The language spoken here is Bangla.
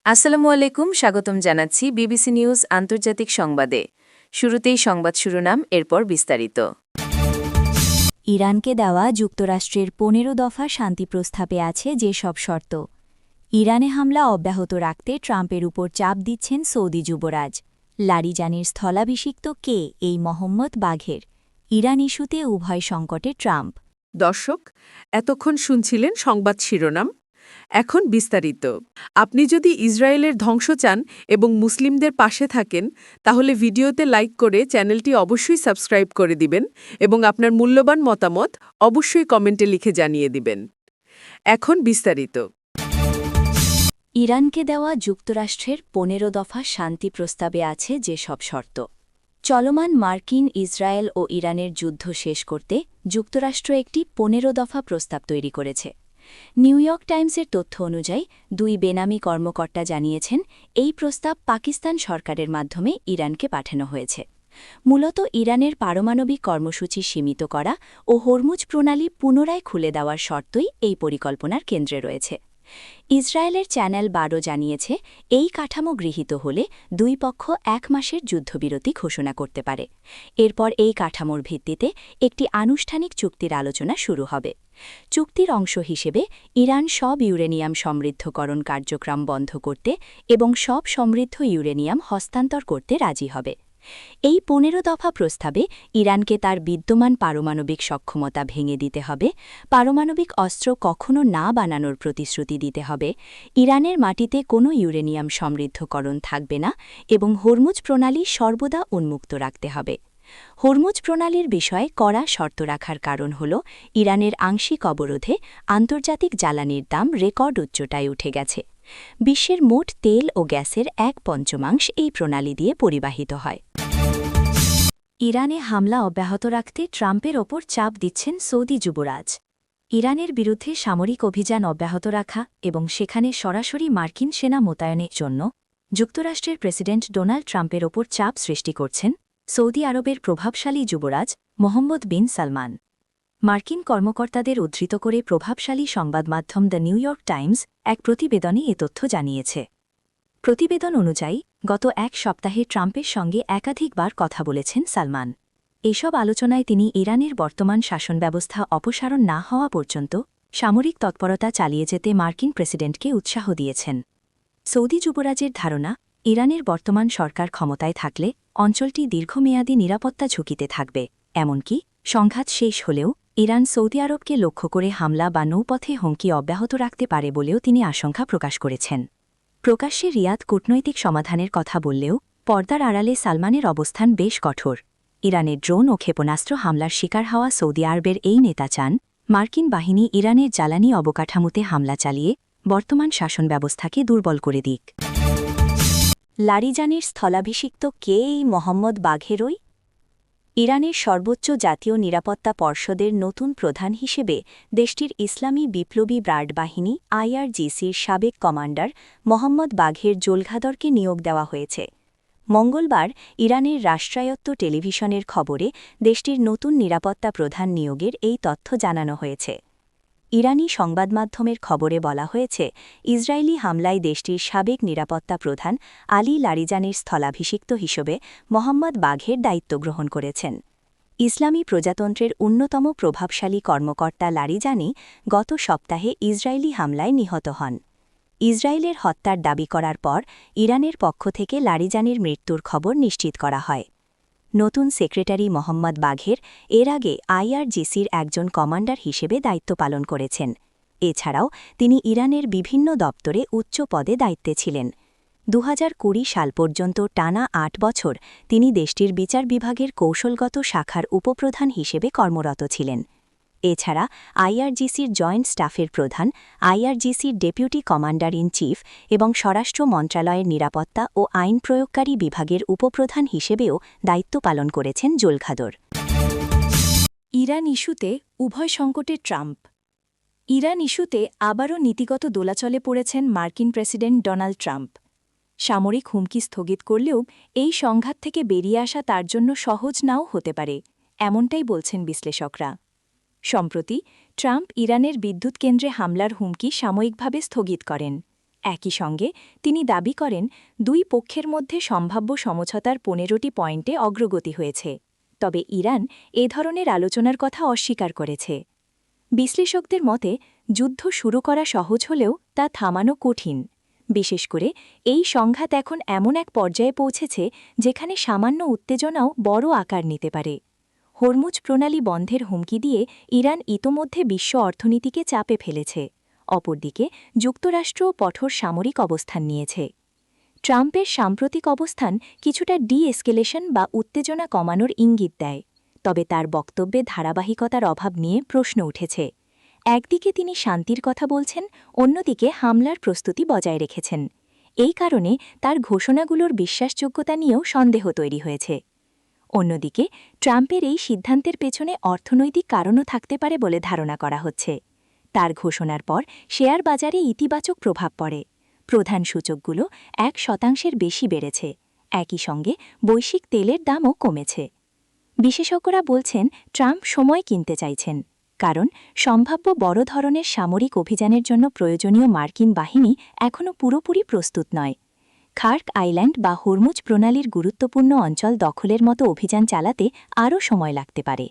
আসসালামু আলাইকুম, স্বাগতম জানাচ্ছি বিবিসি নিউজ আন্তর্জাতিক সংবাদে। শুরুতেই সংবাদ শিরোনাম, এরপর বিস্তারিত। ইরানকে দেওয়া যুক্তরাষ্ট্রের ১৫ দফা শান্তি প্রস্তাবে আছে যেসব শর্ত। ইরানে হামলা অব্যাহত রাখতে ট্রাম্পের উপর চাপ দিচ্ছেন সৌদি যুবরাজ। লারিজানির স্থলাভিষিক্ত কে এই মোহাম্মদ বাঘের? ইরান ইস্যুতে উভয় সংকটে ট্রাম্প। দর্শক, এতক্ষণ শুনছিলেন সংবাদ শিরোনাম। এখন বিস্তারিত। আপনি যদি ইসরায়েলের ধ্বংস চান এবং মুসলিমদের পাশে থাকেন, তাহলে ভিডিওতে লাইক করে চ্যানেলটি অবশ্যই সাবস্ক্রাইব করে দিবেন এবং আপনার মূল্যবান মতামত অবশ্যই কমেন্টে লিখে জানিয়ে দিবেন। এখন বিস্তারিত। ইরানকে দেওয়া যুক্তরাষ্ট্রের ১৫ দফা শান্তি প্রস্তাবে আছে যেসব শর্ত। চলমান মার্কিন, ইসরায়েল ও ইরানের যুদ্ধ শেষ করতে যুক্তরাষ্ট্র একটি ১৫ দফা প্রস্তাব তৈরি করেছে। নিউ ইয়র্ক টাইমসের তথ্য অনুযায়ী দুই বেনামি কর্মকর্তা জানিয়েছেন, এই প্রস্তাব পাকিস্তান সরকারের মাধ্যমে ইরানকে পাঠানো হয়েছে। মূলত ইরানের পারমাণবিক কর্মসূচি সীমিত করা ও হরমুজ প্রণালী পুনরায় খুলে দেওয়ার শর্তই এই পরিকল্পনার কেন্দ্রে রয়েছে। ইসরায়েলের চ্যানেল ১২ জানিয়েছে, এই কাঠামো গৃহীত হলে দুই পক্ষ ১ মাসের যুদ্ধবিরতি ঘোষণা করতে পারে। এরপর এই কাঠামোর ভিত্তিতে একটি আনুষ্ঠানিক চুক্তির আলোচনা শুরু হবে। চুক্তির অংশ হিসেবে ইরান সব ইউরেনিয়াম সমৃদ্ধকরণ কার্যক্রম বন্ধ করতে এবং সব সমৃদ্ধ ইউরেনিয়াম হস্তান্তর করতে রাজি হবে। এই ১৫ দফা প্রস্তাবে ইরানকে তার বিদ্যমান পারমাণবিক সক্ষমতা ভেঙে দিতে হবে, পারমাণবিক অস্ত্র কখনো না বানানোর প্রতিশ্রুতি দিতে হবে, ইরানের মাটিতে কোনো ইউরেনিয়াম সমৃদ্ধকরণ থাকবে না এবং হরমুজ প্রণালী সর্বদা উন্মুক্ত রাখতে হবে। হরমুজ প্রণালীর বিষয়ে কড়া শর্ত রাখার কারণ হল, ইরানের আংশিক অবরোধে আন্তর্জাতিক জ্বালানির দাম রেকর্ড উচ্চতায় উঠে গেছে। বিশ্বের মোট তেল ও গ্যাসের ১/৫ এই প্রণালী দিয়ে পরিবাহিত হয়। ইরানে হামলা অব্যাহত রাখতে ট্রাম্পের ওপর চাপ দিচ্ছেন সৌদি যুবরাজ। ইরানের বিরুদ্ধে সামরিক অভিযান অব্যাহত রাখা এবং সেখানে সরাসরি মার্কিন সেনা মোতায়েনের জন্য যুক্তরাষ্ট্রের প্রেসিডেন্ট ডোনাল্ড ট্রাম্পের ওপর চাপ সৃষ্টি করছেন সৌদি আরবের প্রভাবশালী যুবরাজ মোহাম্মদ বিন সালমান। মার্কিন কর্মকর্তাদের উদ্ধৃত করে প্রভাবশালী সংবাদমাধ্যম দ্য নিউ ইয়র্ক টাইমস এক প্রতিবেদনে এ তথ্য জানিয়েছে। প্রতিবেদন অনুযায়ী গত এক সপ্তাহে ট্রাম্পের সঙ্গে একাধিকবার কথা বলেছেন সালমান। এসব আলোচনায় তিনি ইরানের বর্তমান শাসন ব্যবস্থা অপসারণ না হওয়া পর্যন্ত সামরিক তৎপরতা চালিয়ে যেতে মার্কিন প্রেসিডেন্টকে উৎসাহ দিয়েছেন। সৌদি যুবরাজের ধারণা, ইরানের বর্তমান সরকার ক্ষমতায় থাকলে অঞ্চলটি দীর্ঘমেয়াদী নিরাপত্তা ঝুঁকিতে থাকবে। এমনকি সংঘাত শেষ হলেও ইরান সৌদি আরবকে লক্ষ্য করে হামলা বা নৌপথে হুমকি অব্যাহত রাখতে পারে বলেও তিনি আশঙ্কা প্রকাশ করেছেন। প্রকাশ্যে রিয়াদ কূটনৈতিক সমাধানের কথা বললেও পর্দার আড়ালে সালমানের অবস্থান বেশ কঠোর। ইরানের ড্রোন ও ক্ষেপণাস্ত্র হামলার শিকার হওয়া সৌদি আরবের এই নেতা চান, মার্কিন বাহিনী ইরানের জ্বালানি অবকাঠামোতে হামলা চালিয়ে বর্তমান শাসন ব্যবস্থাকে দুর্বল করে দিক। লারিজানির স্থলাভিষিক্ত কে এই মোহাম্মদ বাঘেরই? ইরানের সর্বোচ্চ জাতীয় নিরাপত্তা পর্ষদের নতুন প্রধান হিসেবে দেশটির ইসলামী বিপ্লবী ব্রাড বাহিনী আইআরজিসির সাবেক কমান্ডার মোহাম্মদ বাঘের জোলঘাদরকে নিয়োগ দেওয়া হয়েছে। মঙ্গলবার ইরানের রাষ্ট্রায়ত্ত টেলিভিশনের খবরে দেশটির নতুন নিরাপত্তা প্রধান নিয়োগের এই তথ্য জানানো হয়েছে। ইরানি সংবাদমাধ্যমের খবরে বলা হয়েছে, ইসরায়েলি হামলায় দেশটির সাবেক নিরাপত্তা প্রধান আলী লারিজানির স্থলাভিষিক্ত হিসেবে মোহাম্মদ বাঘের দায়িত্ব গ্রহণ করেছেন। ইসলামী প্রজাতন্ত্রের অন্যতম প্রভাবশালী কর্মকর্তা লারিজানি গত সপ্তাহে ইসরায়েলি হামলায় নিহত হন। ইসরায়েলের হত্যার দাবি করার পর ইরানের পক্ষ থেকে লারিজানির মৃত্যুর খবর নিশ্চিত করা হয়। নতুন সেক্রেটারি মোহাম্মদ বাঘের এর আগে আইআরজিসির একজন কমান্ডার হিসেবে দায়িত্ব পালন করেছেন। এছাড়াও তিনি ইরানের বিভিন্ন দপ্তরে উচ্চ পদে দায়িত্বে ছিলেন। ২০২০ সাল পর্যন্ত টানা ৮ বছর তিনি দেশটির বিচার বিভাগের কৌশলগত শাখার উপপ্রধান হিসেবে কর্মরত ছিলেন। এছাড়া আইআরজিসির জয়েন্ট স্টাফের প্রধান, আইআরজিসির ডেপুটি কমান্ডার ইন চিফ এবং স্বরাষ্ট্র মন্ত্রণালয়ের নিরাপত্তা ও আইন প্রয়োগকারী বিভাগের উপপ্রধান হিসেবেও দায়িত্ব পালন করেছেন জোলঘাদর। ইরান ইস্যুতে উভয় সংকটে ট্রাম্প। ইরান ইস্যুতে আবারও নীতিগত দোলাচলে পড়েছেন মার্কিন প্রেসিডেন্ট ডোনাল্ড ট্রাম্প। সামরিক হুমকি স্থগিত করলেও এই সংঘাত থেকে বেরিয়ে আসা তার জন্য সহজ নাও হতে পারে, এমনটাই বলছেন বিশ্লেষকরা। সম্প্রতি ট্রাম্প ইরানের বিদ্যুৎ কেন্দ্রে হামলার হুমকি সাময়িকভাবে স্থগিত করেন। একই সঙ্গে তিনি দাবি করেন দুই পক্ষের মধ্যে সম্ভাব্য সমঝোতার ১৫টি পয়েন্টে অগ্রগতি হয়েছে, তবে ইরান এ ধরনের আলোচনার কথা অস্বীকার করেছে। বিশ্লেষকদের মতে যুদ্ধ শুরু করা সহজ হলেও তা থামানো কঠিন, বিশেষ করে এই সংঘাত এখন এমন এক পর্যায়ে পৌঁছেছে যেখানে সামান্য উত্তেজনাও বড় আকার নিতে পারে। হরমুজ প্রণালী বন্ধের হুমকি দিয়ে ইরান ইতোমধ্যে বিশ্ব অর্থনীতিকে চাপে ফেলেছে, অপরদিকে যুক্তরাষ্ট্রও কঠোর সামরিক অবস্থান নিয়েছে। ট্রাম্পের সাম্প্রতিক অবস্থান কিছুটা ডি-এসকেলেশন বা উত্তেজনা কমানোর ইঙ্গিত দেয়, তবে তার বক্তব্যে ধারাবাহিকতার অভাব নিয়ে প্রশ্ন উঠেছে। একদিকে তিনি শান্তির কথা বলছেন, অন্যদিকে হামলার প্রস্তুতি বজায় রেখেছেন। এই কারণে তার ঘোষণাগুলোর বিশ্বাসযোগ্যতা নিয়েও সন্দেহ তৈরি হয়েছে। অন্যদিকে ট্রাম্পের এই সিদ্ধান্তের পেছনে অর্থনৈতিক কারণও থাকতে পারে বলে ধারণা করা হচ্ছে। তার ঘোষণার পর শেয়ার বাজারে ইতিবাচক প্রভাব পড়ে। প্রধান সূচকগুলো 1% বেশি বেড়েছে। একই সঙ্গে বৈশ্বিক তেলের দামও কমেছে। বিশেষজ্ঞরা বলছেন ট্রাম্প সময় কিনতে চাইছেন, কারণ সম্ভাব্য বড় ধরনের সামরিক অভিযানের জন্য প্রয়োজনীয় মার্কিন বাহিনী এখনও পুরোপুরি প্রস্তুত নয়। খার্ক আইল্যান্ড বা হরমুজ প্রণালীর গুরুত্বপূর্ণ অঞ্চল দখলের মতো অভিযান চালাতে আরও সময় লাগতে পারে।